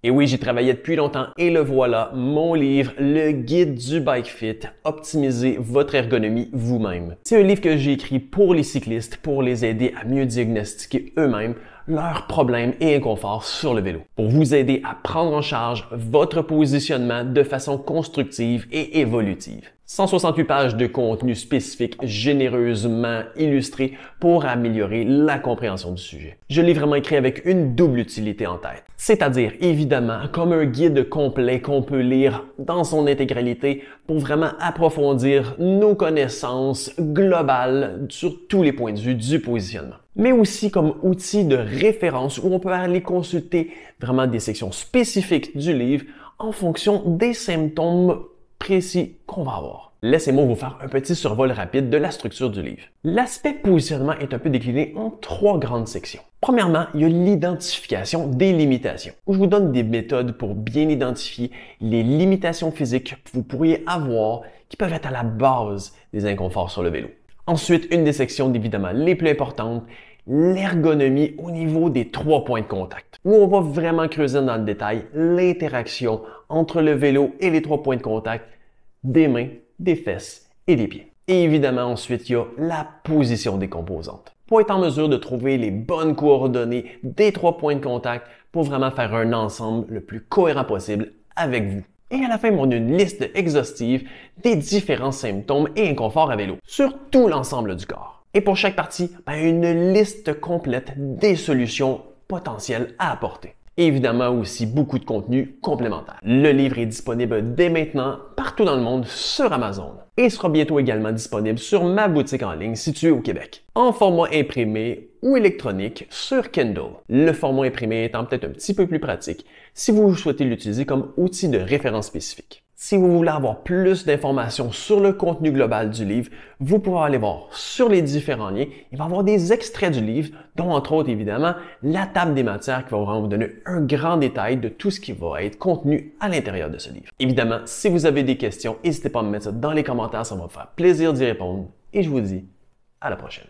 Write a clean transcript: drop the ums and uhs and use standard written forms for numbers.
Et oui, j'y travaillais depuis longtemps et le voilà, mon livre, le guide du Bike Fit, optimiser votre ergonomie vous-même. C'est un livre que j'ai écrit pour les cyclistes, pour les aider à mieux diagnostiquer eux-mêmes leurs problèmes et inconforts sur le vélo, pour vous aider à prendre en charge votre positionnement de façon constructive et évolutive. 168 pages de contenu spécifique généreusement illustré pour améliorer la compréhension du sujet. Je l'ai vraiment écrit avec une double utilité en tête, c'est-à-dire évidemment comme un guide complet qu'on peut lire dans son intégralité pour vraiment approfondir nos connaissances globales sur tous les points de vue du positionnement, mais aussi comme outil de référence où on peut aller consulter vraiment des sections spécifiques du livre en fonction des symptômes précis qu'on va avoir. Laissez-moi vous faire un petit survol rapide de la structure du livre. L'aspect positionnement est un peu décliné en 3 grandes sections. Premièrement, il y a l'identification des limitations, où je vous donne des méthodes pour bien identifier les limitations physiques que vous pourriez avoir qui peuvent être à la base des inconforts sur le vélo. Ensuite, une des sections évidemment les plus importantes, l'ergonomie au niveau des 3 points de contact, où on va vraiment creuser dans le détail l'interaction entre le vélo et les 3 points de contact des mains, des fesses et des pieds. Et évidemment, ensuite, il y a la position des composantes, pour être en mesure de trouver les bonnes coordonnées des 3 points de contact pour vraiment faire un ensemble le plus cohérent possible avec vous. Et à la fin, on a une liste exhaustive des différents symptômes et inconforts à vélo sur tout l'ensemble du corps. Et pour chaque partie, une liste complète des solutions potentielles à apporter. Et évidemment aussi beaucoup de contenu complémentaire. Le livre est disponible dès maintenant partout dans le monde sur Amazon et sera bientôt également disponible sur ma boutique en ligne située au Québec, en format imprimé ou électronique sur Kindle. Le format imprimé étant peut-être un petit peu plus pratique si vous souhaitez l'utiliser comme outil de référence spécifique. Si vous voulez avoir plus d'informations sur le contenu global du livre, vous pouvez aller voir sur les différents liens. Il va y avoir des extraits du livre, dont entre autres évidemment la table des matières qui va vraiment vous donner un grand détail de tout ce qui va être contenu à l'intérieur de ce livre. Évidemment, si vous avez des questions, n'hésitez pas à me mettre ça dans les commentaires, ça va me faire plaisir d'y répondre. Et je vous dis à la prochaine.